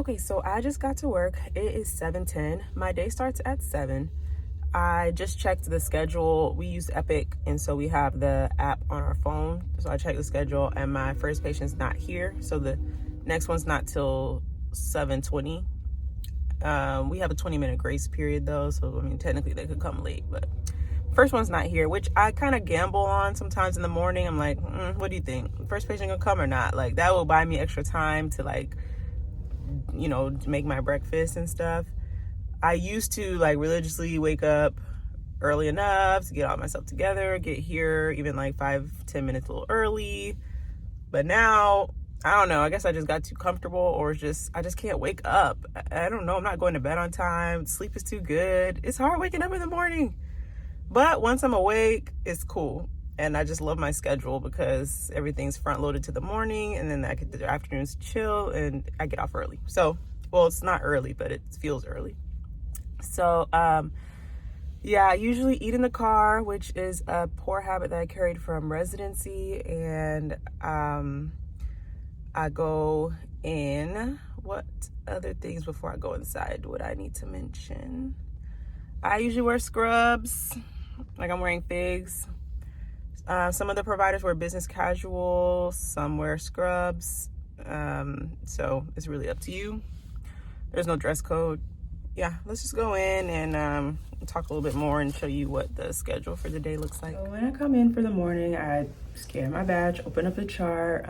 Okay, so I just got to work. It is 7:10. My day starts at 7. I just checked the schedule. We use Epic, and so we have the app on our phone. So I checked the schedule, and my first patient's not here. So the next one's not till 7:20. We have a 20-minute grace period, though. So, I mean, technically they could come late, but first one's not here, which I kind of gamble on sometimes in the morning. I'm like, what do you think? First patient gonna come or not? Like, that will buy me extra time to, like, make my breakfast and stuff. I used to like religiously wake up early enough to get all myself together, get here even like 5-10 minutes a little early. But now, I don't know, I guess I just got too comfortable, or I just can't wake up. I don't know, I'm not going to bed on time. Sleep is too good. It's hard waking up in the morning. But once I'm awake, it's cool. And I just love my schedule because everything's front loaded to the morning, and then I get the afternoons to chill, and I get off early. So, well, it's not early, but it feels early. So, yeah, I usually eat in the car, which is a poor habit that I carried from residency. And I go in. What other things before I go inside would I need to mention? I usually wear scrubs, like I'm wearing figs. Some of the providers wear business casual, some wear scrubs. So it's really up to you. There's no dress code. Yeah, let's just go in and talk a little bit more and show you what the schedule for the day looks like. So when I come in for the morning, I scan my badge, open up the chart,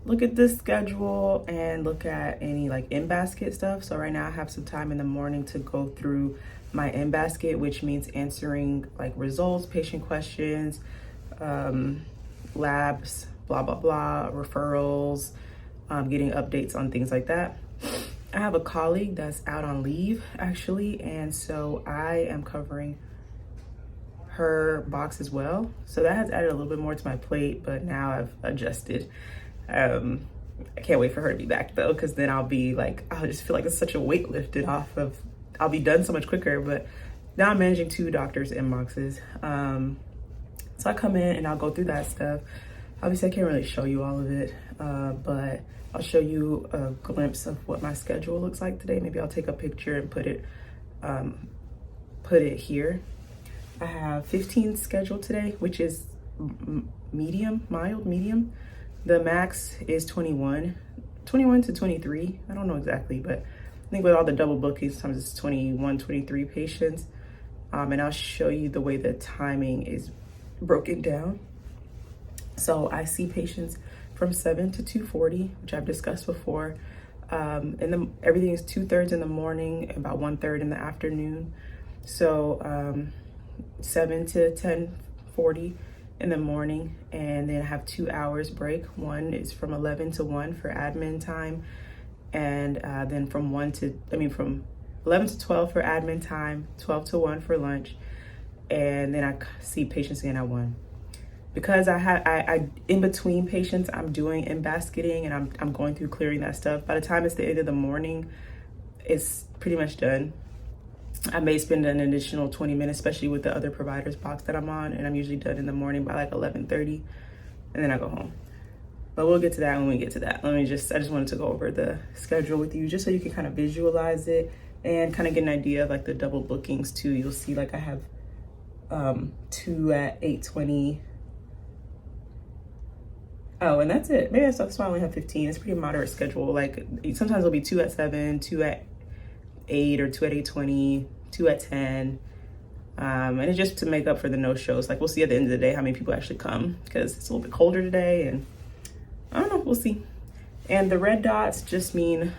look at the schedule, and look at any like in-basket stuff. So right now I have some time in the morning to go through my in-basket, which means answering like results, patient questions, labs, blah, blah, blah, referrals, getting updates on things like that. I have a colleague that's out on leave actually, and so I am covering her box as well. So that has added a little bit more to my plate, but now I've adjusted. I can't wait for her to be back though, because then I'll just feel like it's such a weight lifted off of, I'll be done so much quicker. But now I'm managing 2 doctors' inboxes. So I come in and I'll go through that stuff. Obviously I can't really show you all of it, but I'll show you a glimpse of what my schedule looks like today. Maybe I'll take a picture and put it here. I have 15 scheduled today, which is mild, medium. The max is 21 to 23. I don't know exactly, but I think with all the double bookings, sometimes it's 21, 23 patients. And I'll show you the way the timing is broken down. So I see patients from 7 to 2:40, which I've discussed before. Everything is 2/3 in the morning, about 1/3 in the afternoon. So 7 to 10:40 in the morning, and then I have 2 hours break. One is from 11 to 1 for admin time, and then from 11 to 12 for admin time, 12 to 1 for lunch, and then I see patients again at 1. Because I in between patients, I'm doing in-basketing, and I'm going through clearing that stuff. By the time it's the end of the morning, it's pretty much done. I may spend an additional 20 minutes, especially with the other provider's box that I'm on, and I'm usually done in the morning by like 11:30, and then I go home. But we'll get to that when we get to that. I just wanted to go over the schedule with you just so you can kind of visualize it and kind of get an idea of like the double bookings too. You'll see like I have 2 at 8:20. Oh, and that's it. Maybe that's why I only have 15. It's a pretty moderate schedule. Like sometimes it'll be 2 at 7, 2 at 8, or 2 at 8:20, 2 at 10. And it's just to make up for the no-shows. Like we'll see at the end of the day how many people actually come, because it's a little bit colder today, and I don't know, we'll see. And the red dots just mean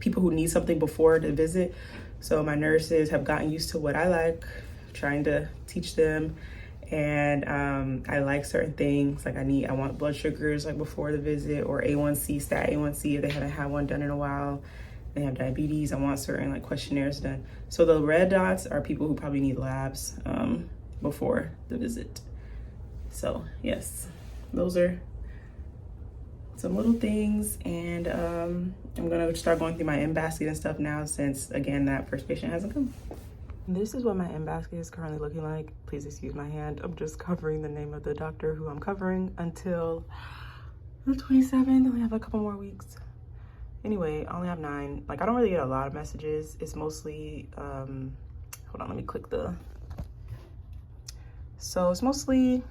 people who need something before the visit. So my nurses have gotten used to what I like, trying to teach them. And I like certain things, like I want blood sugars like before the visit, or A1C, stat A1C if they haven't had one done in a while. They have diabetes, I want certain like questionnaires done. So the red dots are people who probably need labs before the visit. So yes, those are some little things. And I'm gonna start going through my in-basket and stuff now, since again, that first patient hasn't come. This is what my in-basket is currently looking like. Please excuse my hand. I'm just covering the name of the doctor who I'm covering until the 27th. We have a couple more weeks. Anyway, I only have 9. Like, I don't really get a lot of messages. It's mostly, hold on, let me click the, so it's mostly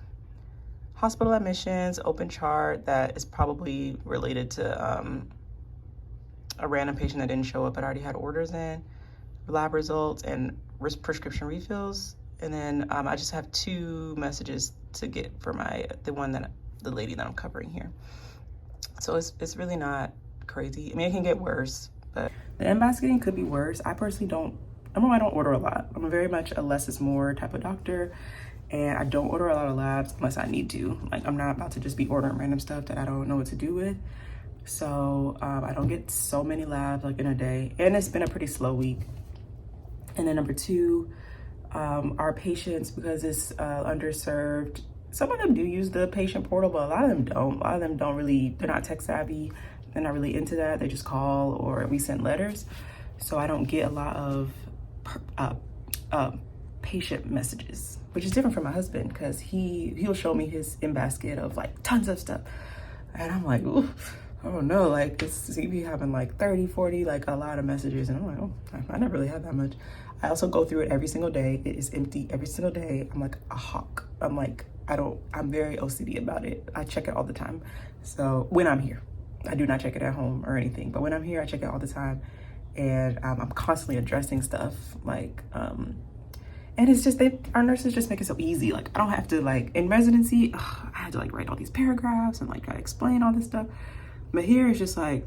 hospital admissions, open chart that is probably related to a random patient that didn't show up but already had orders in, lab results, and prescription refills. And then I just have 2 messages to get for the lady that I'm covering here. So it's really not crazy. I mean, it can get worse, but the in-basketing could be worse. I personally don't order a lot. I'm very much a less is more type of doctor, and I don't order a lot of labs unless I need to. Like, I'm not about to just be ordering random stuff that I don't know what to do with. So I don't get so many labs like in a day, and it's been a pretty slow week. And then number 2, our patients, because it's underserved, some of them do use the patient portal, but a lot of them don't. A lot of them don't really, they're not tech savvy. They're not really into that. They just call, or we send letters. So I don't get a lot of patient messages, which is different from my husband, because he'll show me his in-basket of like tons of stuff. And I'm like, ooh, I don't know, like he be having like 30, 40, like a lot of messages. And I'm like, oh, I never really had that much. I also go through it every single day. It is empty every single day. I'm like a hawk. I'm very OCD about it. I check it all the time. So when I'm here, I do not check it at home or anything, but when I'm here, I check it all the time. And I'm constantly addressing stuff like, and it's just, our nurses just make it so easy. Like, I don't have to, like, in residency, I had to like write all these paragraphs and like I explain all this stuff. But here it's just like,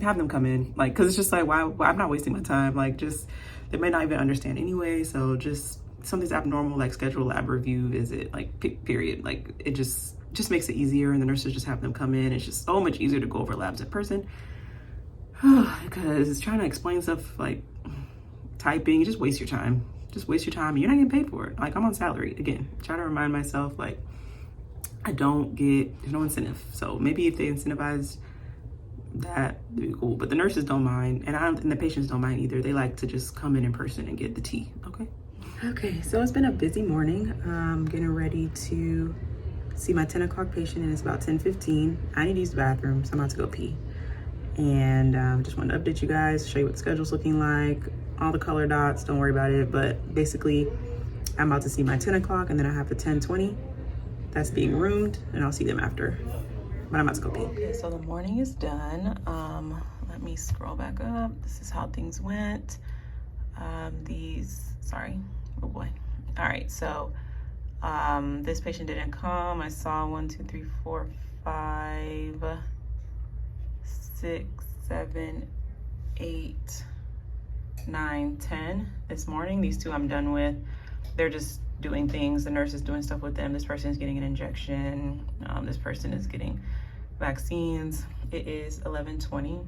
have them come in, like, cause it's just like, why I'm not wasting my time. Like, just, they may not even understand anyway. So just something's abnormal, like schedule a lab review visit, like period. Like, it just makes it easier, and the nurses just have them come in. It's just so much easier to go over labs in person. Because trying to explain stuff like typing, you just waste your time. Just waste your time, and you're not getting paid for it. Like, I'm on salary. Again, try to remind myself, like, there's no incentive. So maybe if they incentivize that, it'd be cool. But the nurses don't mind, and the patients don't mind either. They like to just come in person and get the tea, okay? Okay, so it's been a busy morning. I'm getting ready to see my 10 o'clock patient, and it's about 10:15. I need to use the bathroom, so I'm about to go pee. And just wanted to update you guys, show you what the schedule's looking like, all the color dots, don't worry about it. But basically, I'm about to see my 10 o'clock, and then I have the 10:20 that's being roomed, and I'll see them after. But I'm about to go pee. Okay, so the morning is done. Let me scroll back up. This is how things went. Oh boy. All right, so this patient didn't come. I saw 1, 2, 3, 4, 5, 6, 7, 8, 9, 10 this morning. These 2 I'm done with. They're just doing things. The nurse is doing stuff with them. This person is getting an injection. This person is getting vaccines. It is 11:20.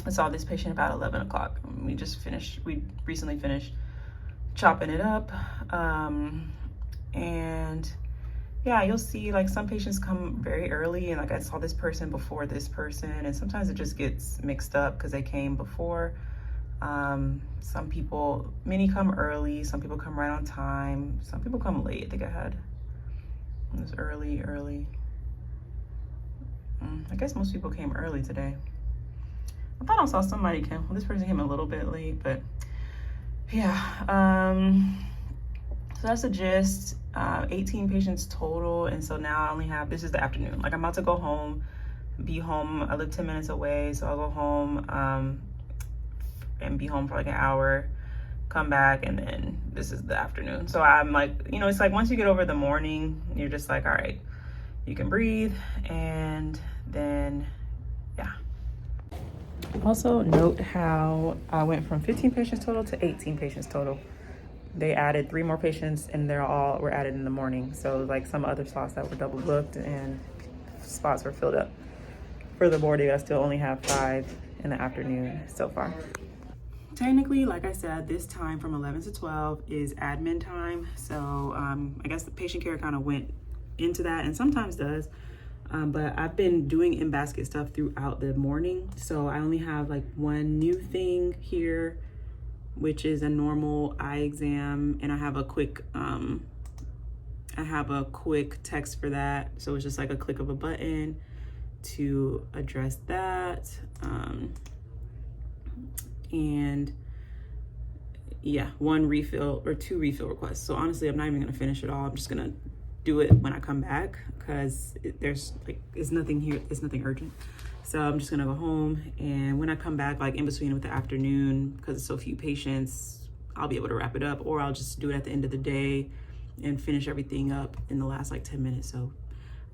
I saw this patient about 11 o'clock. We recently finished chopping it up. And yeah, you'll see like some patients come very early, and like I saw this person before this person, and sometimes it just gets mixed up because they came before. Many come early, some people come right on time, some people come late. I think it was early. I guess most people came early today. I thought I saw somebody come. Well, this person came a little bit late, but yeah. So that's the gist. 18 patients total, and so now I only have, this is the afternoon. Like, I'm about to go home, be home. I live 10 minutes away, so I'll go home and be home for like an hour, come back, and then this is the afternoon. So I'm like, it's like once you get over the morning, you're just like, all right, you can breathe, and then yeah. Also note how I went from 15 patients total to 18 patients total. They added 3 more patients, and were added in the morning. So like some other slots that were double booked and spots were filled up. For the boarding, I still only have 5 in the afternoon so far. Technically, like I said, this time from 11 to 12 is admin time. So I guess the patient care kind of went into that, and sometimes does. But I've been doing in-basket stuff throughout the morning. So I only have like one new thing here, which is a normal eye exam. And I have a quick text for that. So it's just like a click of a button. to address that. And yeah, 1 refill or 2 refill requests. So honestly, I'm not even gonna finish it all. I'm just gonna do it when I come back, because there's like, it's nothing here, it's nothing urgent. So I'm just gonna go home, and when I come back, like in between with the afternoon, because it's so few patients, I'll be able to wrap it up, or I'll just do it at the end of the day and finish everything up in the last like 10 minutes. So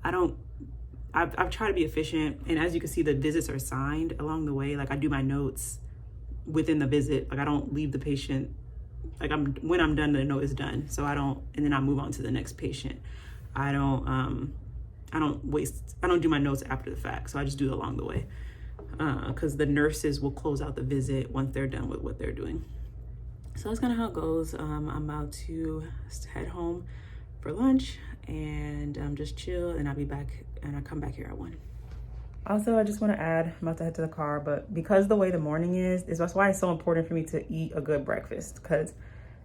I've tried to be efficient, and as you can see, the visits are signed along the way. Like I do my notes within the visit. Like I don't leave the patient, like when I'm done, the note is done. So I don't, and then I move on to the next patient. I don't do my notes after the fact. So I just do it along the way, because the nurses will close out the visit once they're done with what they're doing. So that's kind of how it goes. I'm about to head home for lunch and just chill, and I'll be back, and I come back here at 1. Also, I just want to add, I'm about to head to the car, but because the way the morning is that's why it's so important for me to eat a good breakfast, because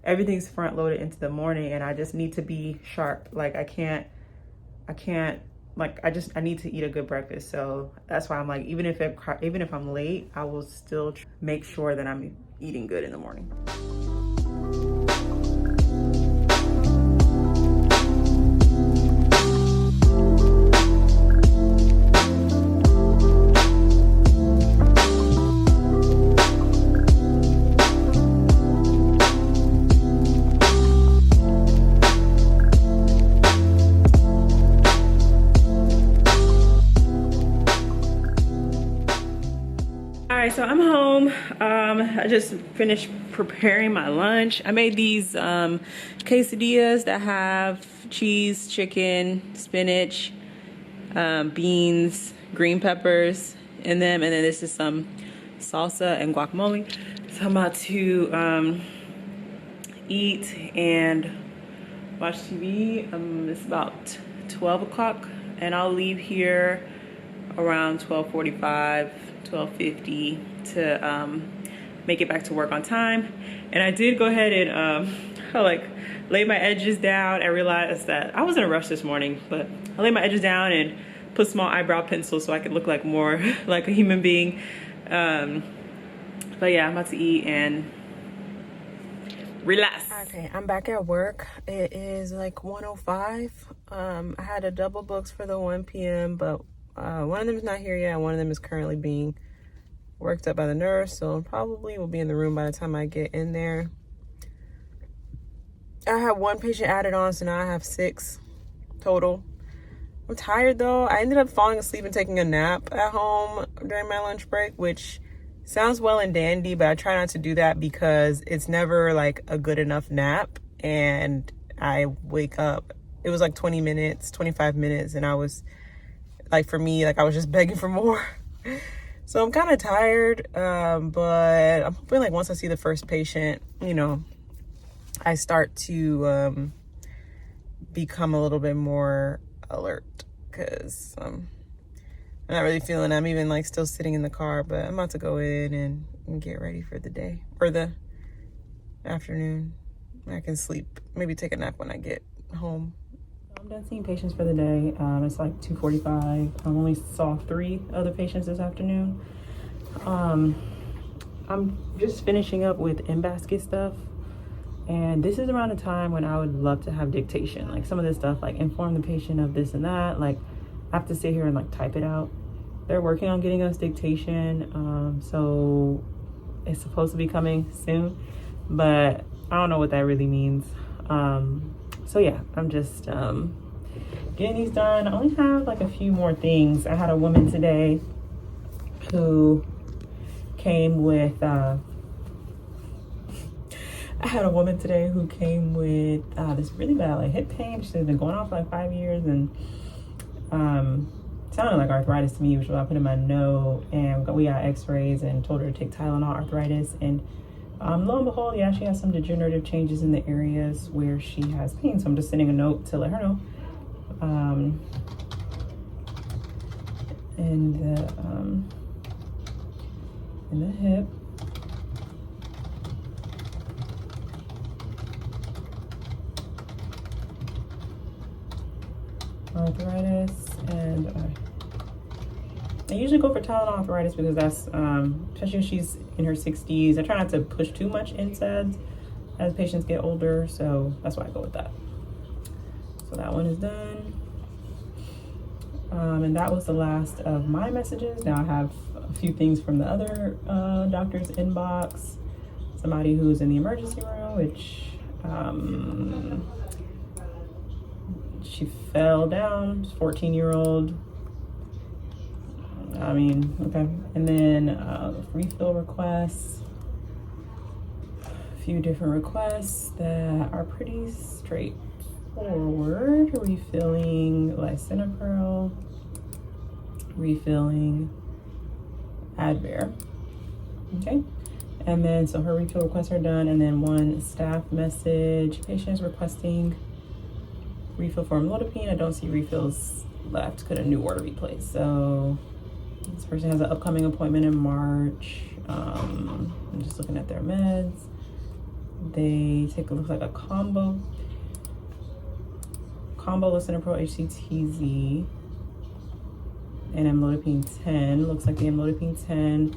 everything's front loaded into the morning, and I just need to be sharp. Like I can't, like I need to eat a good breakfast. So that's why I'm like, even if I'm late, I will still make sure that I'm eating good in the morning. So I'm home. I just finished preparing my lunch. I made these quesadillas that have cheese, chicken, spinach, beans, green peppers in them, and then this is some salsa and guacamole. So I'm about to eat and watch TV. It's about 12 o'clock, and I'll leave here around 12:45, 12:50 to make it back to work on time. And I did go ahead and like lay my edges down. I realized that I was in a rush this morning, but I laid my edges down and put small eyebrow pencils so I could look like more like a human being. But yeah, I'm about to eat and relax. Okay, I'm back at work. It is like 1:05. I had a double booked for the 1 p.m. but one of them is not here yet, and one of them is currently being worked up by the nurse, so probably will be in the room by the time I get in there. I have 1 patient added on, so now I have 6 total. I'm tired though. I ended up falling asleep and taking a nap at home during my lunch break, which sounds well and dandy, but I try not to do that because it's never like a good enough nap, and I wake up, it was like 20 minutes, 25 minutes, and I was like, for me, like I was just begging for more. So I'm kind of tired, but I'm hoping like once I see the first patient, you know, I start to become a little bit more alert, because I'm not really feeling it. I'm even like still sitting in the car, but I'm about to go in and get ready for the day, or the afternoon. I can sleep, maybe take a nap when I get home. I'm done seeing patients for the day. It's like 2:45. I only saw 3 other patients this afternoon. I'm just finishing up with in-basket stuff, and this is around the time when I would love to have dictation. Like some of this stuff, like inform the patient of this and that, like I have to sit here and like type it out. They're working on getting us dictation, so it's supposed to be coming soon, but I don't know what that really means. So yeah, I'm just getting these done. I only have like a few more things. I had a woman today who came with this really bad like hip pain. She's been going on for like 5 years, and sounded like arthritis to me, which I put in my note, and we got x-rays and told her to take Tylenol arthritis, and lo and behold, yeah, she has some degenerative changes in the areas where she has pain. So I'm just sending a note to let her know. In the hip. Arthritis and I usually go for Tylenol arthritis because that's, especially when she's in her 60s. I try not to push too much NSAIDs as patients get older, so that's why I go with that. So that one is done. And that was the last of my messages. Now I have a few things from the other doctor's inbox. Somebody who's in the emergency room, which she fell down, 14-year-old. I mean, okay. And then refill requests. A few different requests that are pretty straightforward. Refilling lisinopril, refilling Advair. Okay. And then, so her refill requests are done. And then one staff message, patient is requesting refill for amlodipine. I don't see refills left. Could a new order be placed? So this person has an upcoming appointment in March. I'm just looking at their meds. They take a look like a combo lisinopril HCTZ and amlodipine 10. Looks like the amlodipine 10.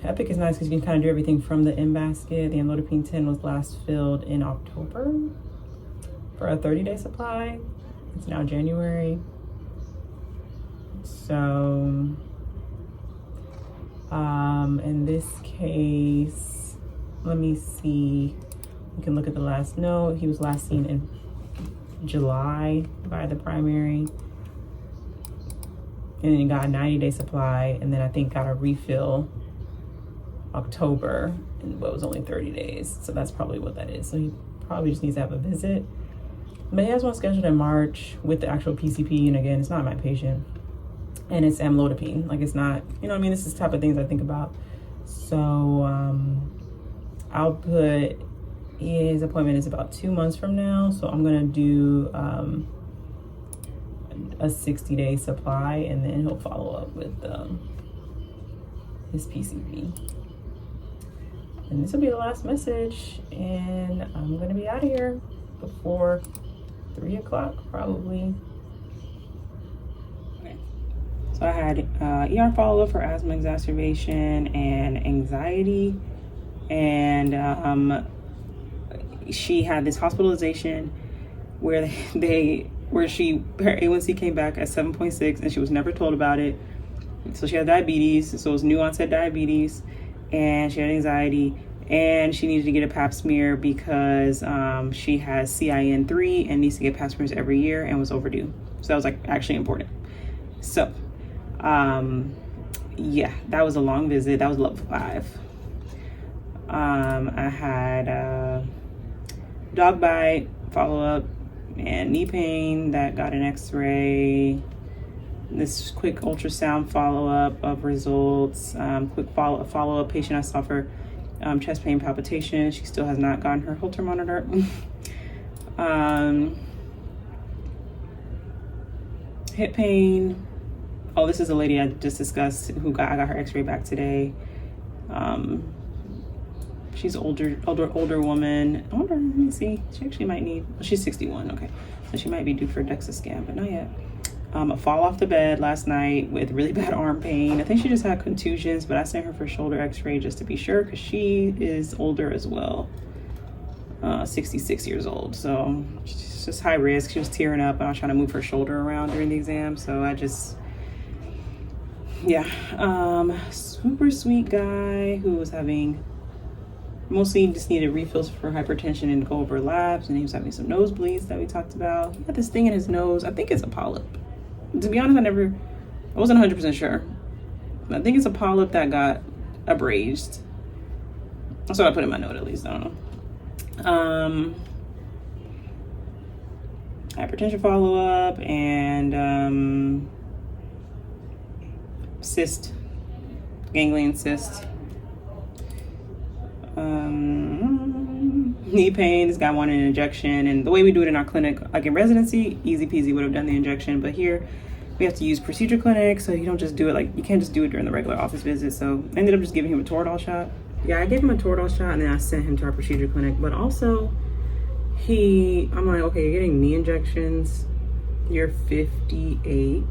Epic is nice because you can kind of do everything from the in-basket. The amlodipine 10 was last filled in October for a 30-day supply. It's now January. So, in this case, let me see. You can look at the last note. He was last seen in July by the primary. And then he got a 90-day supply, and then I think got a refill October, but it was only 30 days. So that's probably what that is. So he probably just needs to have a visit. But he has one scheduled in March with the actual PCP, and again, it's not my patient. And it's amlodipine. Like, it's not, you know what I mean? This is the type of things I think about. So I'll put his appointment is about 2 months from now. So I'm gonna do a 60-day supply, and then he'll follow up with his PCP. And this will be the last message, and I'm gonna be out of here before 3 o'clock probably. Okay. So I had ER follow-up for asthma exacerbation and anxiety, and she had this hospitalization where her A1C came back at 7.6, and she was never told about it. So she had diabetes, so it was new onset diabetes, and she had anxiety, and she needed to get a pap smear because she has CIN3 and needs to get pap smears every year and was overdue. So that was like actually important. So yeah, that was a long visit. That was level 5. I had dog bite follow-up and knee pain that got an x-ray. This quick ultrasound follow-up of results. Quick follow-up patient I saw for chest pain palpitation. She still has not gotten her Holter monitor. Hip pain. Oh, this is a lady I just discussed who I got her x-ray back today. She's older woman. I wonder, let me see. She actually might need, she's 61, okay. So she might be due for a DEXA scan, but not yet. A fall off the bed last night with really bad arm pain. I think she just had contusions, but I sent her for shoulder x-ray just to be sure because she is older as well. 66 years old, so she's just high risk. She was tearing up and I was trying to move her shoulder around during the exam, so I just, yeah. Super sweet guy who was having, mostly just needed refills for hypertension and go over labs, and he was having some nosebleeds that we talked about. He had this thing in his nose. I think it's a polyp. To be honest, I wasn't 100% sure. I think it's a polyp that got abrased. That's what I put in my note, at least. I don't know. Hypertension follow-up and cyst, ganglion cyst. Knee pain. This guy wanted an injection, and the way we do it in our clinic, like in residency, easy peasy, would have done the injection, but here we have to use procedure clinic, so you don't just do it, like you can't just do it during the regular office visit. So I ended up just giving him a Toradol shot. Yeah, I gave him a Toradol shot, and then I sent him to our procedure clinic. But also I'm like, okay, you're getting knee injections, you're 58,